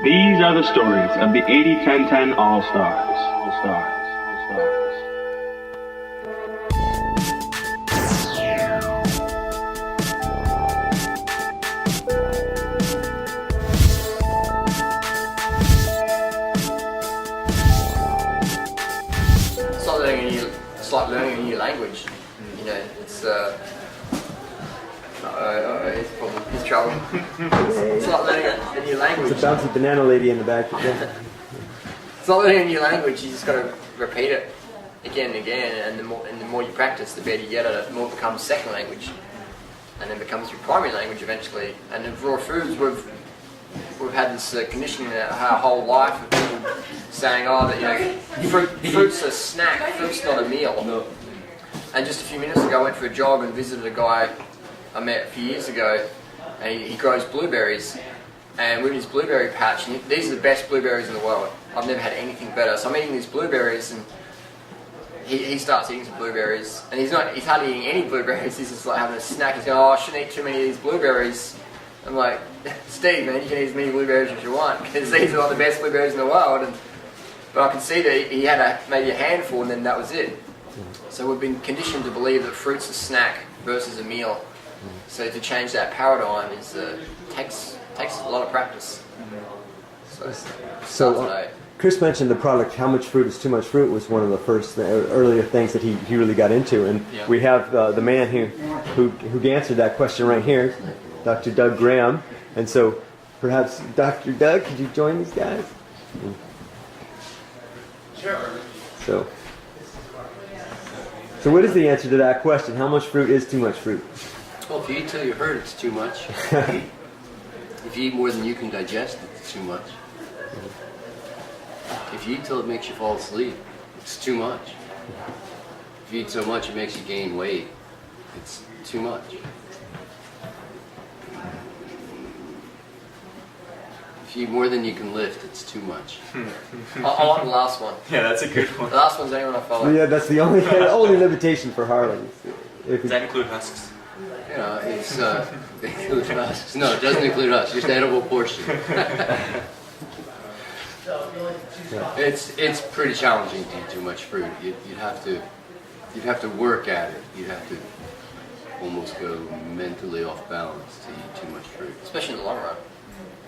These are the stories of the 80-10-10 All-Stars. All-Stars. All-Stars. It's like learning a new language. You know, it's he's trouble. It's like learning a new language. It's a bouncy banana lady in the back. It's like learning a new language. You just got to repeat it again and again, and the more you practice, the better you get at it. The more it becomes second language, and then becomes your primary language eventually. And in raw foods, we've had this conditioning our whole life of people saying, oh, that, you know, fruit's a snack, fruit's not a meal. No. And just a few minutes ago, I went for a jog and visited a guy I met a few years ago, and he grows blueberries. And with his blueberry patch, and these are the best blueberries in the world. I've never had anything better. So I'm eating these blueberries, and he starts eating some blueberries, and he's hardly eating any blueberries. He's just like having a snack. He's going, oh, I shouldn't eat too many of these blueberries. I'm like, Steve, man, you can eat as many blueberries as you want, because these are not the best blueberries in the world. But I can see that he had maybe a handful, and then that was it. So we've been conditioned to believe that fruit's a snack versus a meal. So to change that paradigm takes a lot of practice. So Chris mentioned the product, How Much Fruit is Too Much Fruit, was one of the first earlier things that he really got into. And we have the man who answered that question right here, Dr. Doug Graham. And so perhaps, Dr. Doug, could you join these guys? Sure. So what is the answer to that question? How much fruit is too much fruit? Well, if you eat till you're hurt, it's too much. If you eat more than you can digest, it's too much. If you eat till it makes you fall asleep, it's too much. If you eat so much it makes you gain weight, it's too much. If you eat more than you can lift, it's too much. I want the last one. Yeah, that's a good one. The last one's anyone I follow. Yeah, that's the only limitation for Harlan. Does that include husks? You know, it's include husks. No, it doesn't include husks, just edible portion. It's pretty challenging to eat too much fruit. You'd have to work at it. You'd have to almost go mentally off balance to eat too much fruit. Especially in the long run.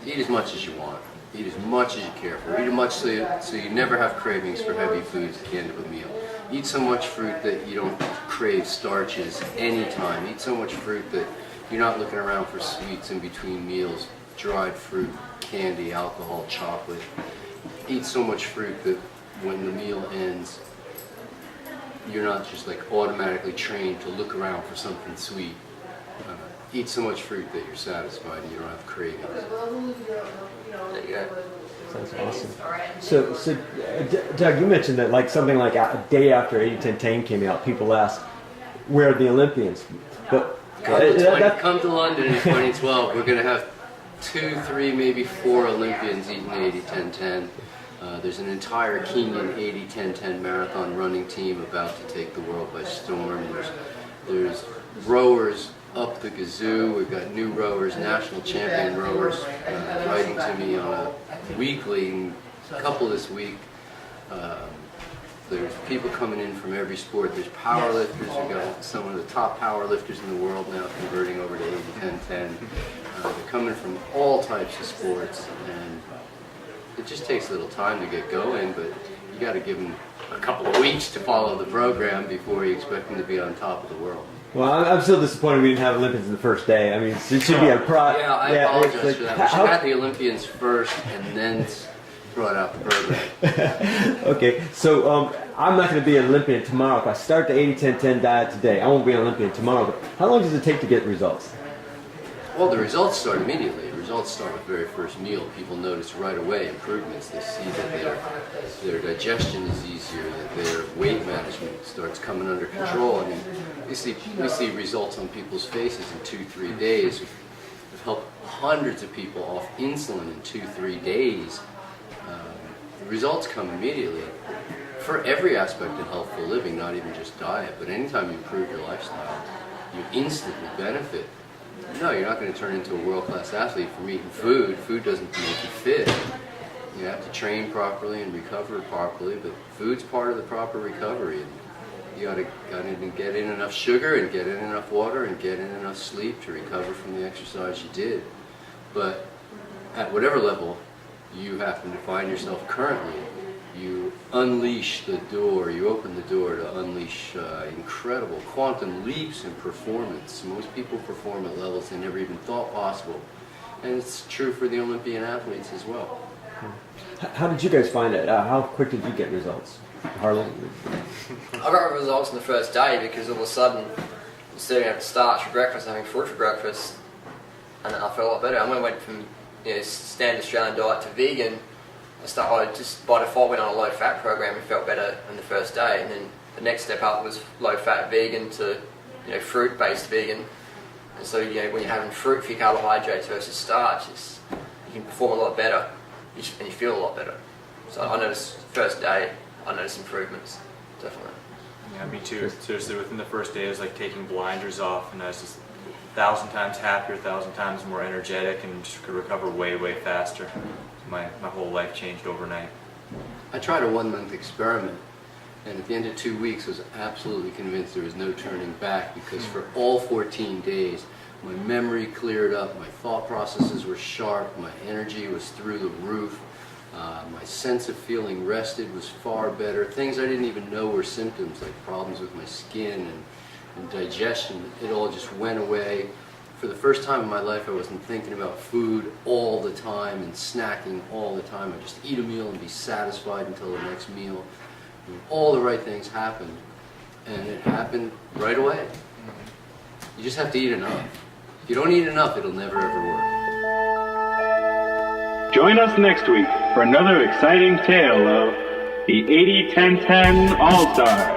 Eat as much as you want. Eat as much as you care for. Eat as much so you never have cravings for heavy foods at the end of a meal. Eat so much fruit that you don't crave starches anytime. Eat so much fruit that you're not looking around for sweets in between meals. Dried fruit, candy, alcohol, chocolate. Eat so much fruit that when the meal ends, you're not just like automatically trained to look around for something sweet. Eat so much fruit that you're satisfied and you don't have cravings. There you go. Sounds awesome. So Doug, you mentioned that like something like a day after 80-10-10 came out, people asked, where are the Olympians? But Come to London in 2012. We're going to have 2, 3, maybe 4 Olympians eating 80-10-10. There's an entire Kenyan 80-10-10 marathon running team about to take the world by storm. There's rowers up the gazoo. We've got new rowers, national champion rowers, writing to me on a weekly, couple this week. There's people coming in from every sport. There's power lifters. We've got some of the top power lifters in the world now converting over to 80-10-10. They're coming from all types of sports, and it just takes a little time to get going, but you got to give them a couple of weeks to follow the program before you expect them to be on top of the world. Well, I'm still disappointed we didn't have Olympians in the first day. I mean, it should be a Yeah, I apologize for that. We should have had the Olympians first and then brought out the program. Okay, so I'm not going to be an Olympian tomorrow. If I start the 80-10-10 diet today, I won't be an Olympian tomorrow. But how long does it take to get results? Well, the results start immediately. The results start with the very first meal. People notice right away improvements. They see that their digestion is easier, that their weight management starts coming under control. I mean, we see results on people's faces in 2-3 days. We've helped hundreds of people off insulin in 2-3 days. The results come immediately for every aspect of healthful living, not even just diet, but anytime you improve your lifestyle, you instantly benefit. No, you're not going to turn into a world-class athlete from eating food. Food doesn't make you fit. You have to train properly and recover properly, but food's part of the proper recovery. And you got to get in enough sugar and get in enough water and get in enough sleep to recover from the exercise you did. But at whatever level you happen to find yourself currently, you unleash the door, you open the door to unleash incredible quantum leaps in performance. Most people perform at levels they never even thought possible. And it's true for the Olympian athletes as well. How did you guys find it? How quick did you get results? Harlan? I got results on the first day because all of a sudden, instead of having starch for breakfast, having fruit for breakfast, and I felt a lot better. I went from standard Australian diet to vegan. I just by default went on a low-fat program and felt better on the first day, and then the next step up was low-fat vegan to fruit-based vegan. And so when you're having fruit for your carbohydrates versus starch, you can perform a lot better and you feel a lot better. So I noticed first day, I noticed improvements, definitely. Yeah, me too. Seriously, within the first day, it was like taking blinders off, and I was just 1,000 times happier, 1,000 times more energetic, and just could recover way, way faster. My whole life changed overnight. I tried a 1-month experiment, and at the end of 2 weeks I was absolutely convinced there was no turning back, because for all 14 days my memory cleared up, my thought processes were sharp, my energy was through the roof, my sense of feeling rested was far better. Things I didn't even know were symptoms, like problems with my skin and digestion, it all just went away. For the first time in my life, I wasn't thinking about food all the time and snacking all the time. I'd just eat a meal and be satisfied until the next meal. And all the right things happened, and it happened right away. You just have to eat enough. If you don't eat enough, it'll never ever work. Join us next week for another exciting tale of the 80-10-10 All-Stars.